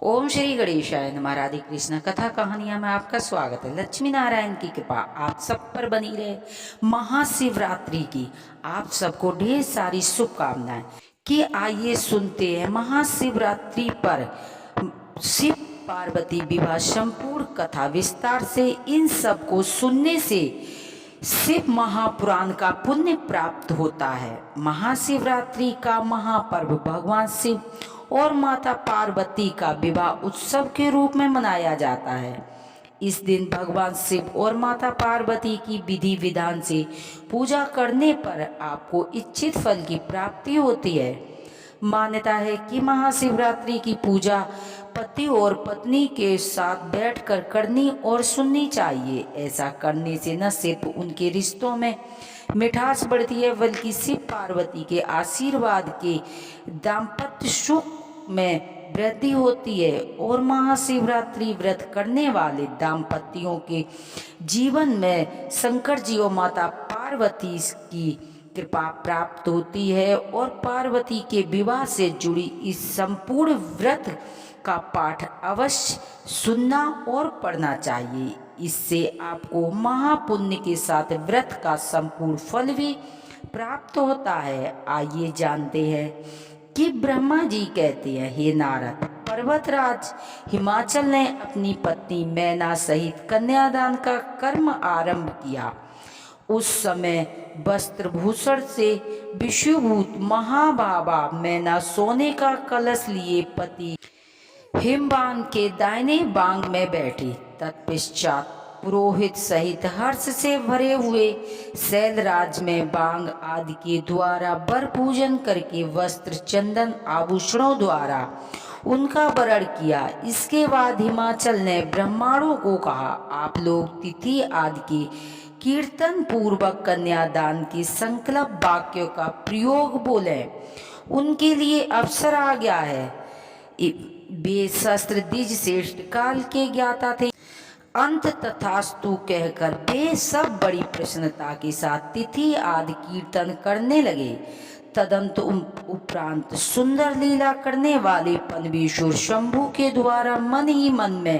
ओम श्री गणेशाय नमः। राधे कृष्ण कथा कहानियां में आपका स्वागत है। लक्ष्मी नारायण की कृपा आप सब पर बनी रहे। महाशिवरात्रि की आप सबको ढेर सारी शुभकामनाएं। कि आइए सुनते हैं महाशिवरात्रि पर शिव पार्वती विवाह संपूर्ण कथा विस्तार से। इन सब को सुनने से शिव महापुराण का पुण्य प्राप्त होता है। महाशिवरात्रि का महापर्व भगवान शिव और माता पार्वती का विवाह उत्सव के रूप में मनाया जाता है। इस दिन भगवान शिव और माता पार्वती की विधि विधान से पूजा करने पर आपको इच्छित फल की प्राप्ति होती है। मान्यता है कि महाशिवरात्रि की पूजा पति और पत्नी के साथ बैठकर करनी और सुननी चाहिए। ऐसा करने से न सिर्फ उनके रिश्तों में मिठास बढ़ती है बल्कि शिव पार्वती के आशीर्वाद के दाम्पत्य सुख में वृद्धि होती है और महाशिवरात्रि व्रत करने वाले दाम्पत्यों के जीवन में शंकर जी और माता पार्वती की कृपा प्राप्त होती है और पार्वती के विवाह से जुड़ी इस संपूर्ण व्रत का पाठ अवश्य सुनना और पढ़ना चाहिए। इससे आपको महापुण्य के साथ व्रत का संपूर्ण फल भी प्राप्त होता है। आइए जानते हैं कि ब्रह्मा जी कहते हैं, हे नारद, पर्वतराज हिमाचल ने अपनी पत्नी मैना सहित कन्यादान का कर्म आरंभ किया। उस समय वस्त्र भूषण से विषुभूत महाबाबा मैना सोने का कलश लिए पति हिमबान के दाहिने बांग में बैठी। तत्पश्चात पुरोहित सहित हर्ष से भरे हुए शैलराज में बांग आदि के द्वारा वर पूजन करके वस्त्र चंदन आभूषणों द्वारा उनका वरण किया। इसके बाद हिमाचल ने ब्राह्मणों को कहा, आप लोग तिथि आदि के कीर्तन पूर्वक कन्यादान के संकल्प वाक्यों का प्रयोग बोले। उनके लिए अवसर आ गया है। वे शस्त्र द्विज श्रेष्ठ काल के ज्ञाता थे। अंत तथास्तु कहकर वे सब बड़ी प्रसन्नता के साथ तिथि आदि कीर्तन करने लगे। तदंत उपरांत सुंदर लीला करने वाले परमेश्वर शंभु के द्वारा मन ही मन में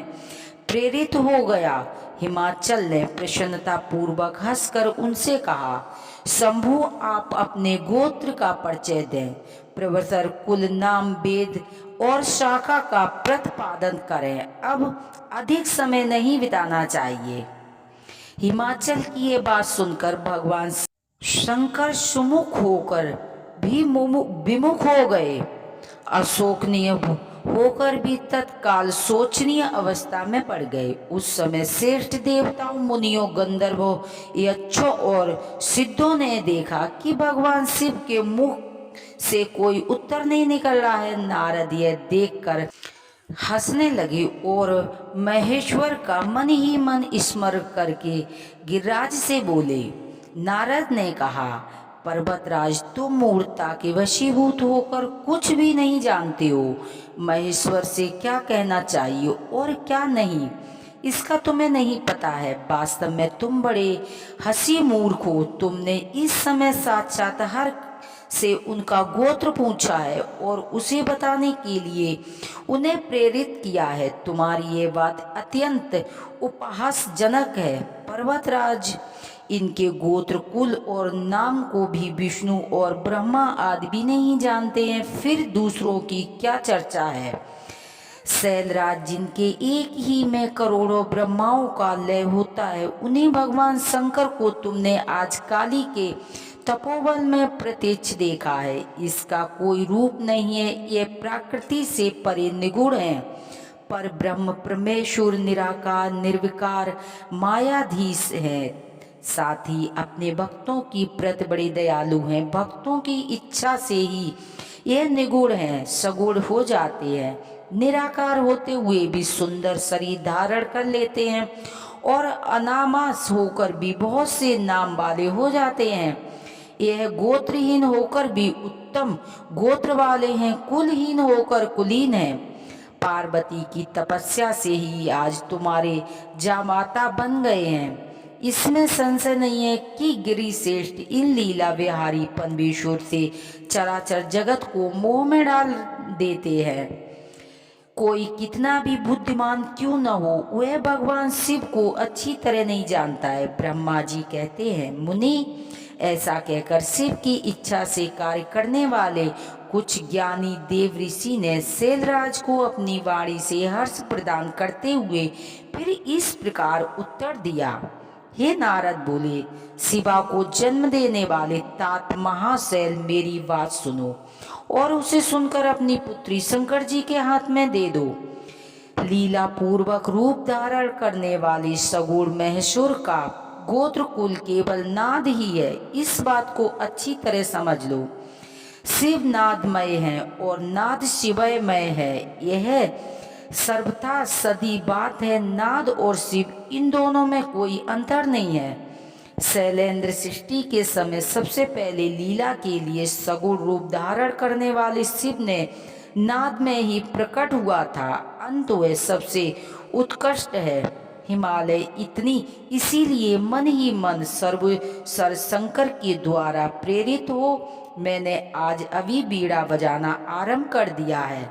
प्रेरित हो गया। हिमाचल ने प्रसन्नता पूर्वक हंसकर उनसे कहा, शंभु, आप अपने गोत्र का परिचय दें, प्रवर्तर कुल नाम वेद और शाखा का प्रतिपादन करें। अब अधिक समय नहीं बिताना चाहिए। हिमाचल की ये बात सुनकर भगवान शंकर सुमुख होकर भी विमुख हो गए। अशोकनीय होकर भी तत्काल शोचनीय अवस्था में पड़ गए। उस समय श्रेष्ठ देवताओं, मुनियों, गंधर्वों, यक्षों और सिद्धों ने देखा कि भगवान शिव के मुख से कोई उत्तर नहीं निकल रहा है। नारद यह देखकर हंसने लगे और महेश्वर का मन ही मन स्मरण करके गिरिराज से बोले। नारद ने कहा, पर्वतराज, तुम मूर्खता के वशीभूत होकर कुछ भी नहीं जानते हो। महेश्वर से क्या कहना चाहिए और क्या नहीं, इसका तुम्हें नहीं पता है। वास्तव में तुम बड़े हंसी मूर्ख हो। तुमने इस समय साक्षात हर से उनका गोत्र पूछा है और उसे बताने के लिए उन्हें प्रेरित किया है। तुम्हारी ये बात अत्यंत उपहासजनक है। पर्वतराज, इनके गोत्र, कुल और नाम को भी विष्णु और ब्रह्मा आदि भी नहीं जानते हैं, फिर दूसरों की क्या चर्चा है। शैलराज, जिनके एक ही में करोड़ों ब्रह्माओं का लय होता है, उन्हीं भगवान शंकर को तुमने आज काली के तपोवन में प्रत्यक्ष देखा है। इसका कोई रूप नहीं है, ये प्रकृति से परे निगुण है। पर ब्रह्म परमेश्वर निराकार निर्विकार मायाधीश है। साथ ही अपने भक्तों की प्रति बड़े दयालु हैं। भक्तों की इच्छा से ही ये निगुण हैं, सगुण हो जाते हैं। निराकार होते हुए भी सुंदर शरीर धारण कर लेते हैं और अनामास होकर भी बहुत से नाम वाले हो जाते हैं। यह गोत्रहीन होकर भी उत्तम गोत्र वाले हैं, कुलहीन होकर कुलीन हैं। पार्वती की तपस्या से ही आज तुम्हारे जामाता बन गए हैं। इसमें संशय नहीं है कि गिरि श्रेष्ठ इन लीला विहारी परमेश्वर से चराचर जगत को मोह में डाल देते हैं। कोई कितना भी बुद्धिमान क्यों न हो, वह भगवान शिव को अच्छी तरह नहीं जानता है। ब्रह्मा जी कहते हैं, मुनि, ऐसा कहकर शिव की इच्छा से कार्य करने वाले कुछ ज्ञानी देव ऋषि ने शैलराज को अपनी वाणी से हर्ष प्रदान करते हुए फिर इस प्रकार उत्तर दिया। हे नारद बोले, शिवा को जन्म देने वाले तात महाशैल, मेरी बात सुनो और उसे सुनकर अपनी पुत्री शंकर जी के हाथ में दे दो। लीला पूर्वक रूप धारण करने वाले सगुण महेश्वर का गोत्र कुल केवल नाद ही है, इस बात को अच्छी तरह समझ लो। शिव नादमय है और नाद शिवमय है, यह सर्वथा सदी बात है। नाद और शिव, इन दोनों में कोई अंतर नहीं है। शैलेंद्र सृष्टि के समय सबसे पहले लीला के लिए सगुण रूप धारण करने वाले शिव ने नाद में ही प्रकट हुआ था। अंत वह सबसे उत्कृष्ट है। हिमालय इतनी, इसीलिए मन ही मन सर शंकर के द्वारा प्रेरित हो मैंने आज अभी बीड़ा बजाना आरंभ कर दिया है।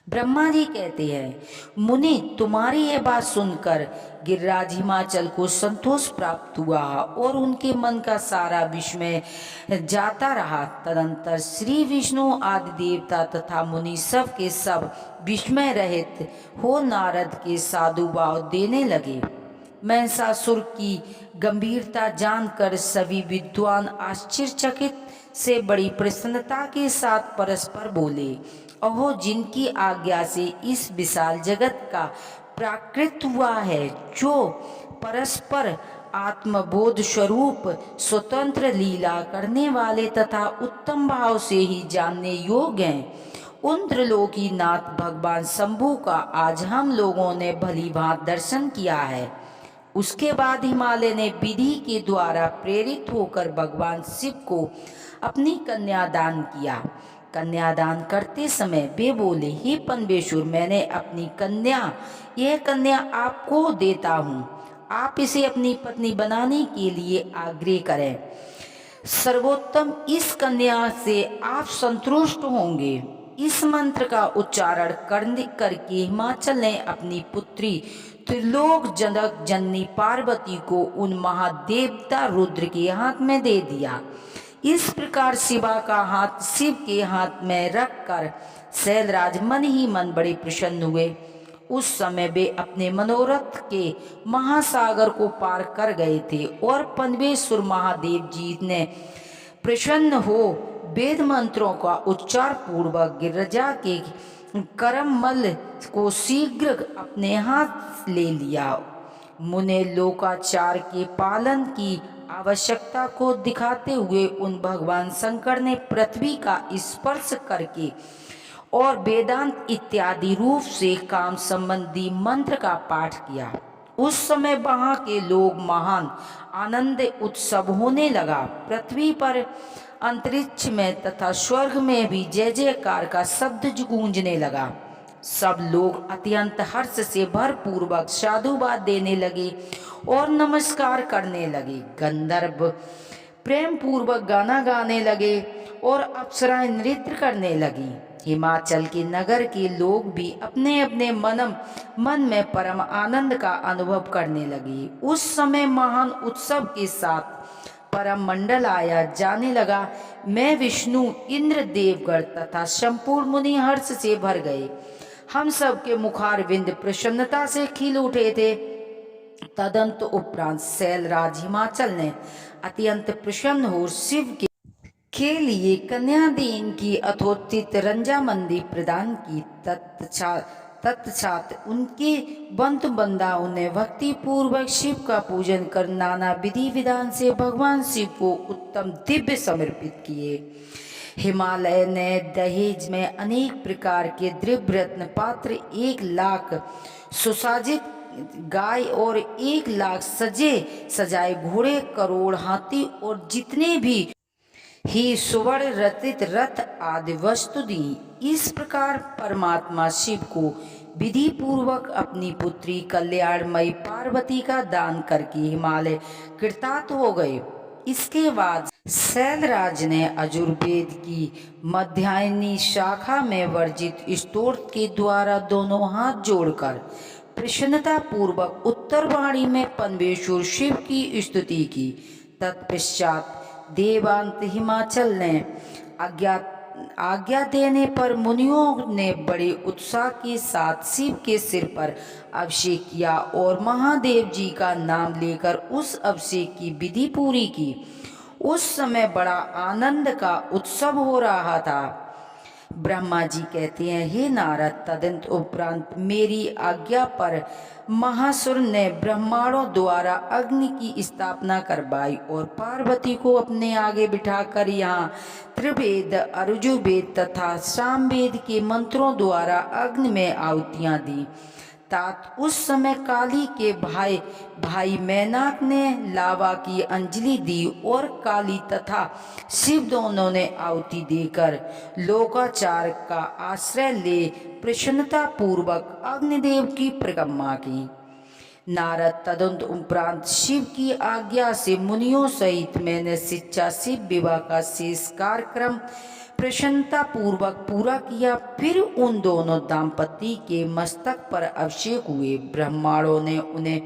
ब्रह्मा जी कहते हैं, मुनि, तुम्हारी यह बात सुनकर गिरिराज हिमाचल को संतोष प्राप्त हुआ और उनके मन का सारा विस्मय जाता रहा। तदंतर श्री विष्णु आदि देवता तथा मुनि सब के सब विस्मय रहित हो नारद के साधु भाव देने लगे। महिषासुर की गंभीरता जानकर सभी विद्वान आश्चर्यचकित से बड़ी प्रसन्नता के साथ परस्पर बोले, अहो, जिनकी आज्ञा से इस विशाल जगत का प्राकृत हुआ है, जो परस्पर आत्मबोध स्वरूप स्वतंत्र लीला करने वाले तथा उत्तम भाव से ही जानने योग्य हैं, उन त्रिलोकीनाथ भगवान शंभु का आज हम लोगों ने भली भांति दर्शन किया है। उसके बाद हिमालय ने विधि के द्वारा प्रेरित होकर भगवान शिव को अपनी कन्यादान किया। कन्यादान करते समय वे बोले, हे पनवेश्वर, मैंने अपनी यह कन्या आपको देता हूँ, आप इसे अपनी पत्नी बनाने के लिए आग्रह करें। सर्वोत्तम इस कन्या से आप संतुष्ट होंगे। इस मंत्र का उच्चारण करके हिमाचल ने अपनी पुत्री त्रिलोक जनक जननी पार्वती को उन महादेवता रुद्र के हाथ में दे दिया। इस प्रकार शिवा का हाथ शिव के हाथ में रखकर शैलराज मन ही मन बड़े प्रसन्न हुए। उस समय वे अपने मनोरथ के महासागर को पार कर गए थे और पनवेश्वर महादेव जी ने प्रसन्न हो वेद मंत्रों का उच्चार पूर्वक गिरिजा के करमल को शीघ्र अपने हाथ ले लिया। मुने लोकाचार के पालन की आवश्यकता को दिखाते हुए उन भगवान शंकर ने पृथ्वी का स्पर्श करके और वेदांत इत्यादि रूप से काम संबंधी मंत्र का पाठ किया। उस समय वहां के लोग महान आनंद उत्सव होने लगा। पृथ्वी पर, अंतरिक्ष में तथा स्वर्ग में भी जय जयकार का शब्द गूंजने लगा। सब लोग अत्यंत हर्ष से भरपूर्वक साधुवाद देने लगे और नमस्कार करने लगे। गंधर्व प्रेम पूर्वक गाना गाने लगे और अप्सराएं नृत्य करने लगी। हिमाचल के नगर के लोग भी अपने अपने मन में परम आनंद का अनुभव करने लगे। उस समय महान उत्सव के साथ परम मंडल आया जाने लगा। मैं, विष्णु, इंद्र, देवगण तथा संपूर्ण मुनि हर्ष से भर गए। हम सब के मुखारविंद प्रसन्नता से खिल उठे थे। तदंत उपरांत शैलराज हिमाचल ने अत्यंत प्रसन्न हो शिव के लिए कन्यादान की अथोचित रंजामंदी प्रदान की। तत्पश्चात उनके बंधु बांधवों ने भक्ति पूर्वक शिव का पूजन कर नाना विधि विधान से भगवान शिव को उत्तम दिव्य समर्पित किए। हिमालय ने दहेज में अनेक प्रकार के द्रव्य रत्न पात्र, 1,00,000 सुसज्जित गाय और 1,00,000 सजे सजाए घोड़े, करोड़ हाथी और जितने भी ही सुवर्ण रचित रथ आदि वस्तु दी। इस प्रकार परमात्मा शिव को विधि पूर्वक अपनी पुत्री कल्याणमयी पार्वती का दान करके हिमालय कृतार्थ हो गए। इसके बाद शैलराज ने अजुर्वेद की मध्याह्नी शाखा में वर्जित स्तोत्र के द्वारा दोनों हाथ जोड़कर प्रसन्नता पूर्वक उत्तरवाणी में पनवेश्वर शिव की स्तुति की। तत्पश्चात देवांत हिमाचल ने आज्ञा आज्ञा देने पर मुनियों ने बड़े उत्साह के साथ शिव के सिर पर अभिषेक किया और महादेव जी का नाम लेकर उस अभिषेक की विधि पूरी की। उस समय बड़ा आनंद का उत्सव हो रहा था। ब्रह्मा जी कहते हैं, हे नारद, तदंत उपरांत मेरी आज्ञा पर महासुर ने ब्रह्मांडों द्वारा अग्नि की स्थापना करवाई और पार्वती को अपने आगे बिठाकर यहाँ त्रिवेद, अर्जुवेद तथा सामवेद के मंत्रों द्वारा अग्नि में आहुतियाँ दी। तात उस समय काली के भाई मैनाक ने लावा की अंजलि दी और काली तथा शिव दोनों ने आहुति देकर लोकाचार का आश्रय ले प्रसन्नता पूर्वक अग्निदेव की परिक्रमा की। नारद तदंत उपरांत शिव की आज्ञा से मुनियों सहित मैंने शिक्षा शिव विवाह का शेष कार्यक्रम प्रसन्नता पूर्वक पूरा किया। फिर उन दोनों दाम्पत्य के मस्तक पर अभिषेक हुए। ब्रह्मांडों ने उन्हें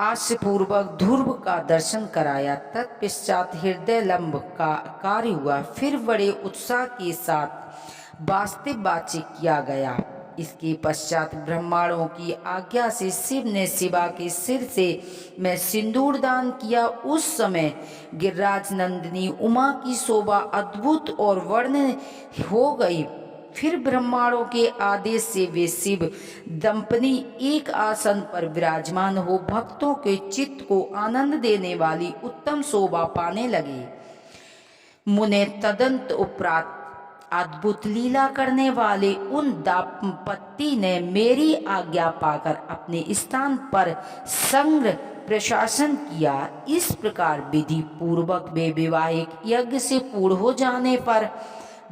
आशपूर्वक ध्रुव का दर्शन कराया। तत्पश्चात हृदय लंब का कार्य हुआ। फिर बड़े उत्साह के साथ वास्तव वाचिक किया गया। इसके पश्चात ब्रह्मांडों की आज्ञा से शिव ने शिवा के सिर से मैं सिंदूर दान किया। उस समय गिरिराज नंदिनी उमा की शोभा अद्भुत और वर्णन हो गई। फिर ब्रह्मांडों के आदेश से वे शिव दंपनी एक आसन पर विराजमान हो भक्तों के चित्त को आनंद देने वाली उत्तम शोभा पाने लगे। मुने तदंत उपरांत अद्भुत लीला करने वाले उन दाम्पत्य ने मेरी आज्ञा पाकर अपने स्थान पर संग्रह प्रशासन किया। इस प्रकार विधि पूर्वक वे वैवाहिक यज्ञ से पूर्ण हो जाने पर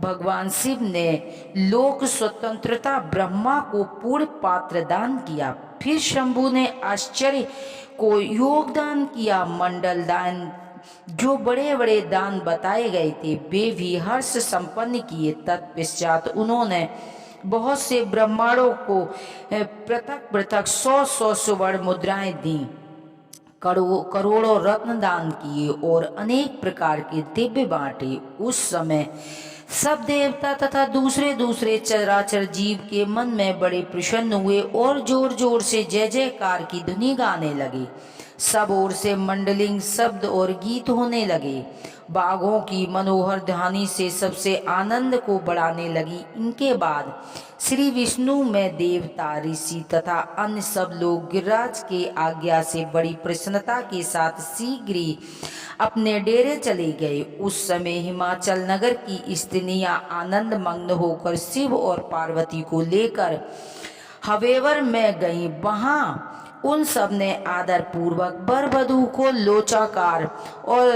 भगवान शिव ने लोक स्वतंत्रता ब्रह्मा को पूर्ण पात्र दान किया। फिर शंभु ने आश्चर्य को योगदान किया। मंडल दान जो बड़े बड़े दान बताए गए थे वे भी हर्ष संपन्न किए। तत्पश्चात उन्होंने बहुत से ब्राह्मणों को पृथक पृथक 100 स्वर्ण मुद्राएं दी, करोड़ों रत्न दान किए और अनेक प्रकार के दिव्य बांटे। उस समय सब देवता तथा दूसरे दूसरे चराचर जीव के मन में बड़े प्रसन्न हुए और जोर जोर से जय जयकार की धुनी गाने लगे। सब ओर से मंडलिंग शब्द और गीत होने लगे। बाघों की मनोहर ध्वनि से सबसे आनंद को बढ़ाने लगी। इनके बाद श्री विष्णु में देवता, ऋषि तथा अन्य सब लोग गिरिराज के आज्ञा से बड़ी प्रसन्नता के साथ शीघ्र ही अपने डेरे चले गए। उस समय हिमाचल नगर की स्त्रियां आनंद मग्न होकर शिव और पार्वती को लेकर हवेवर में गईं। वहां उन सब ने आदर पूर्वक वर वधू को लोचाकार और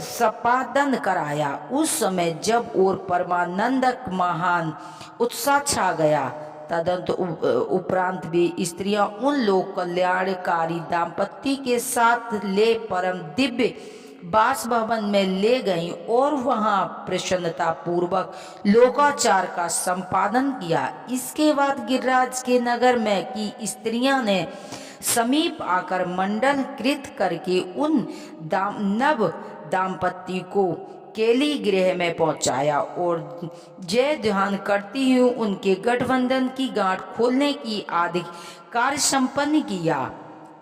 संपादन कराया। उस समय जब और परमानंदक महान उत्साह छा गया। तदंत उपरांत वे स्त्रियां उन लोक कल्याणकारी दाम्पत्य के साथ ले परम दिव्य बास भवन में ले गईं और वहां प्रसन्नता पूर्वक लोकाचार का संपादन किया। इसके बाद गिरिराज के नगर में की स्त्रियां ने समीप आकर मंडल कृत करके उन नव दाम्पत्य को केली गृह में पहुंचाया और जय ध्यान करती हुई उनके गठबंधन की गांठ खोलने की आदि कार्य संपन्न किया।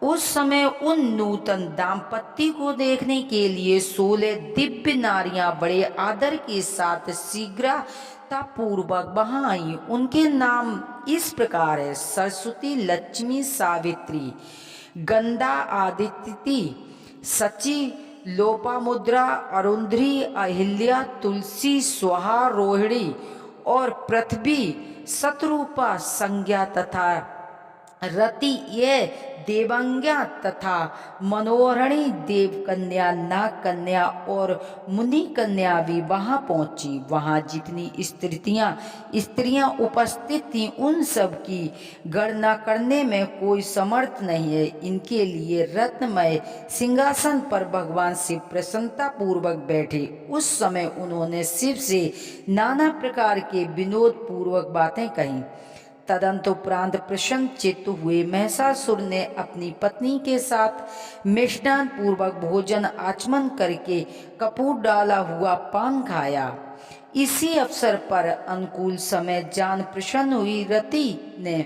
उस समय उन नूतन दाम्पत्य को देखने के लिए 16 दिव्य नारियां बड़े आदर के साथ शीघ्रता पूर्वक वहां आई। उनके नाम इस प्रकार है: सरस्वती, लक्ष्मी, सावित्री, गंधा, आदिति, सची, लोपामुद्रा, अरुंधरी, अहिल्या, तुलसी, स्वाहा, रोहिणी और पृथ्वी, शत्रुपा, संज्ञा तथा रति ये देवांग्या तथा मनोहरणी देवकन्या, नाग कन्या और मुनि कन्या भी वहां पहुंची। वहां जितनी स्त्रियां उपस्थित थीं उन सब की गणना करने में कोई समर्थ नहीं है। इनके लिए रत्नमय सिंहासन पर भगवान शिव प्रसन्नता पूर्वक बैठे। उस समय उन्होंने शिव से नाना प्रकार के विनोद पूर्वक बातें कहीं। तदंतुपरांत प्रसन्न चित्त हुए महिषासुर ने अपनी पत्नी के साथ मिष्टान पूर्वक भोजन आचमन करके कपूर डाला हुआ पान खाया। इसी अवसर पर अनुकूल समय जान प्रसन्न हुई रति ने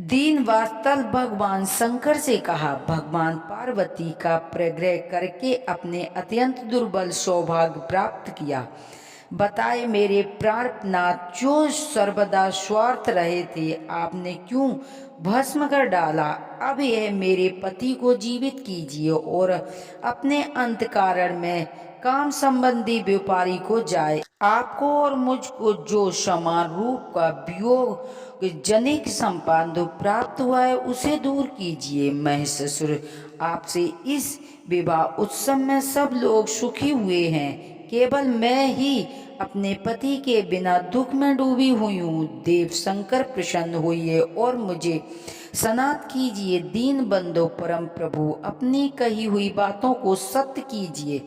दीन वात्सल भगवान शंकर से कहा, भगवान पार्वती का प्रग्रह करके अपने अत्यंत दुर्बल सौभाग्य प्राप्त किया। बताए मेरे प्राणनाथ, जो सर्वदा स्वार्थ रहे थे, आपने क्यों भस्म कर डाला? अब यह मेरे पति को जीवित कीजिए और अपने अंतःकरण में काम संबंधी व्यापारी को जाए। आपको और मुझको जो समान रूप का वियोग जनिक संपादन प्राप्त हुआ है उसे दूर कीजिए। महिषासुर, आपसे इस विवाह उत्सव में सब लोग सुखी हुए हैं, केवल मैं ही अपने पति के बिना दुख में डूबी हुई हूँ। देव शंकर प्रसन्न होइए और मुझे सनाथ कीजिए। दीन बंधु परम प्रभु, अपनी कही हुई बातों को सत्य कीजिए।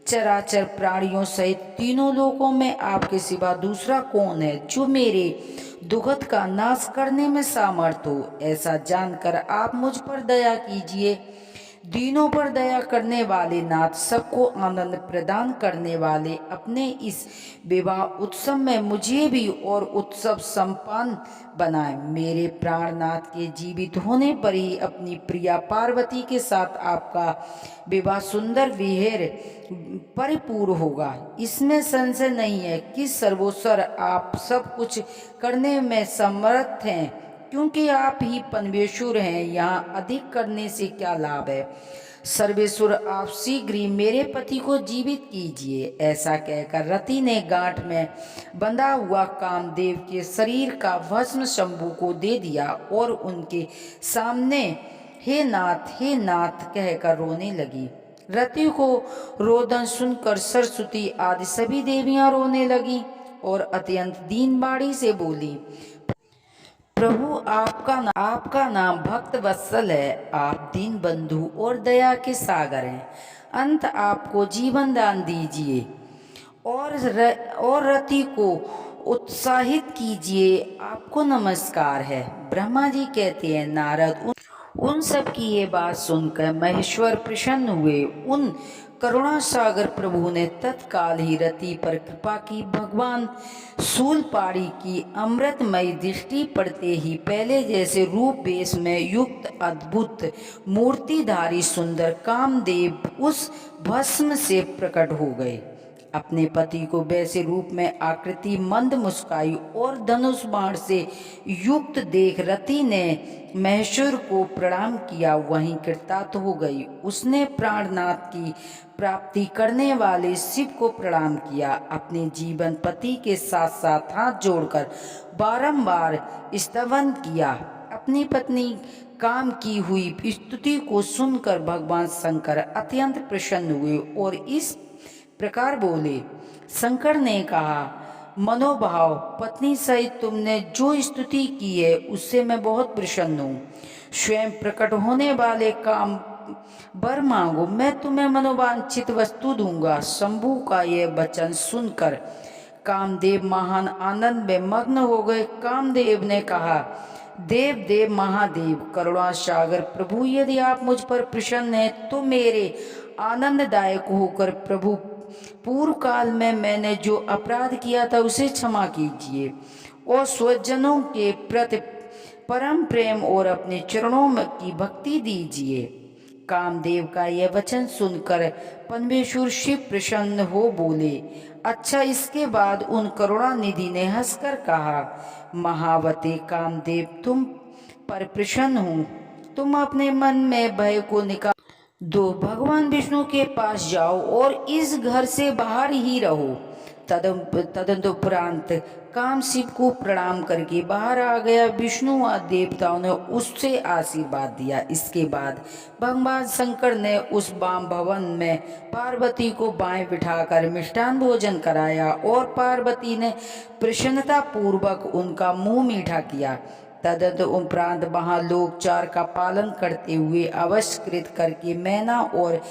चराचर प्राणियों सहित तीनों लोकों में आपके सिवा दूसरा कौन है जो मेरे दुखद का नाश करने में सामर्थ हो? ऐसा जानकर आप मुझ पर दया कीजिए। दीनों पर दया करने वाले नाथ, सबको आनंद प्रदान करने वाले, अपने इस विवाह उत्सव में मुझे भी और उत्सव संपन्न बनाए। मेरे प्राणनाथ के जीवित होने पर ही अपनी प्रिया पार्वती के साथ आपका विवाह सुंदर विहेर परिपूर्ण होगा। इसमें संशय नहीं है कि सर्वोत्तर आप सब कुछ करने में समर्थ हैं, क्योंकि आप ही परमेश्वर हैं। यहाँ अधिक करने से क्या लाभ है? सर्वेश्वर, आप शीघ्र ही मेरे पति को जीवित कीजिए। ऐसा कहकर रति ने गांठ में बंधा हुआ कामदेव के शरीर का भस्म शंभु को दे दिया और उनके सामने हे नाथ कहकर रोने लगी। रति को रोदन सुनकर सरस्वती आदि सभी देवियां रोने लगी और अत्यंत दीनबाड़ी से बोली, प्रभु, आपका नाम भक्त वत्सल है। आप दीन बंधु और दया के सागर हैं। अंत आपको जीवन दान दीजिए और रति को उत्साहित कीजिए। आपको नमस्कार है। ब्रह्मा जी कहते हैं, नारद, उन सब की ये बात सुनकर महेश्वर प्रसन्न हुए। उन करुणा सागर प्रभु ने तत्काल ही रति पर कृपा की। भगवान शूलपाणी की अमृतमयी दृष्टि पड़ते ही पहले जैसे रूप वेश में युक्त अद्भुत मूर्तिधारी सुंदर कामदेव उस भस्म से प्रकट हो गए। अपने पति को वैसे रूप में आकृति मंद मुस्काई और धनुष बाण से युक्त देख रति ने महेश्वर को प्रणाम किया, वहीं कृतार्थ हो गई। उसने प्राणनाथ की प्राप्ति करने वाले शिव को प्रणाम किया। अपने जीवन पति के साथ साथ हाथ जोड़कर बारंबार स्तवन किया। अपनी पत्नी काम की हुई स्तुति को सुनकर भगवान शंकर अत्यंत प्रसन्न हुए और इस प्रकार बोले। शंकर ने कहा, मनोभाव, पत्नी सहित तुमने जो स्तुति की है उससे मैं बहुत प्रसन्न हूँ। स्वयं प्रकट होने वाले काम वर मांगो, मैं तुम्हें मनोवांछित वस्तु दूंगा। शंभु का यह वचन सुनकर कामदेव महान आनंद में मग्न हो गए। कामदेव ने कहा, देव महादेव, करुणा सागर प्रभु, यदि आप मुझ पर प्रसन्न हैं तो मेरे आनंददायक होकर प्रभु पूर्व काल में मैंने जो अपराध किया था उसे क्षमा कीजिए और स्वजनों के प्रति परम प्रेम और अपने चरणों में की भक्ति दीजिए। कामदेव का यह वचन सुनकर परमेश्वर शिव प्रसन्न हो बोले। अच्छा, इसके बाद उन करुणा निधि ने हंसकर कहा, महावते कामदेव, तुम पर प्रसन्न हूँ। तुम अपने मन में भय को निकाल दो, भगवान विष्णु के पास जाओ और इस घर से बाहर ही रहो। तदुपरांत काम शिव को प्रणाम करके बाहर आ गया। विष्णु व देवताओं ने उससे आशीर्वाद दिया। इसके बाद भगवान शंकर ने उस वाम भवन में पार्वती को बाएं बिठाकर मिष्टान भोजन कराया और पार्वती ने प्रसन्नता पूर्वक उनका मुंह मीठा किया। तदुपरांत वहाँ लोग चार का पालन करते हुए अवश्यकृत करके मैना और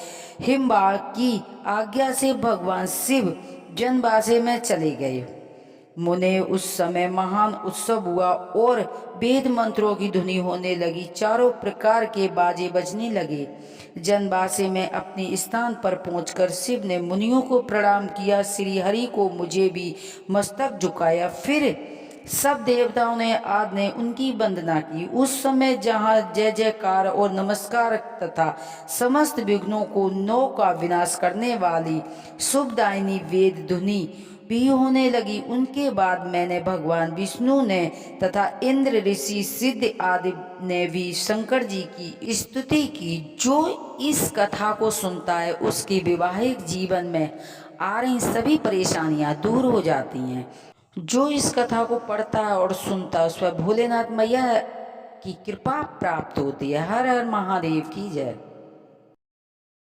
हिमवाह की आज्ञा से भगवान शिव जनवासे में चले गए। मुने उस समय महान उत्सव हुआ और वेद मंत्रों की धुनी होने लगी। चारों प्रकार के बाजे बजने लगे। जनवासे में अपने स्थान पर पहुंचकर शिव ने मुनियों को प्रणाम किया। श्री हरि को मुझे भी मस्तक झुकाया। फिर सब देवताओं ने आदि ने उनकी वंदना की। उस समय जहाँ जय जयकार और नमस्कार तथा समस्त विघ्नों को नौ का विनाश करने वाली शुभदायिनी वेद धुनी भी होने लगी। उनके बाद मैंने भगवान विष्णु ने तथा इंद्र ऋषि सिद्ध आदि ने भी शंकर जी की स्तुति की। जो इस कथा को सुनता है उसके वैवाहिक जीवन में आ रही सभी परेशानियां दूर हो जाती हैं। जो इस कथा को पढ़ता है और सुनता है उस पर भोलेनाथ मैया की कृपा प्राप्त होती है। हर हर महादेव की जय।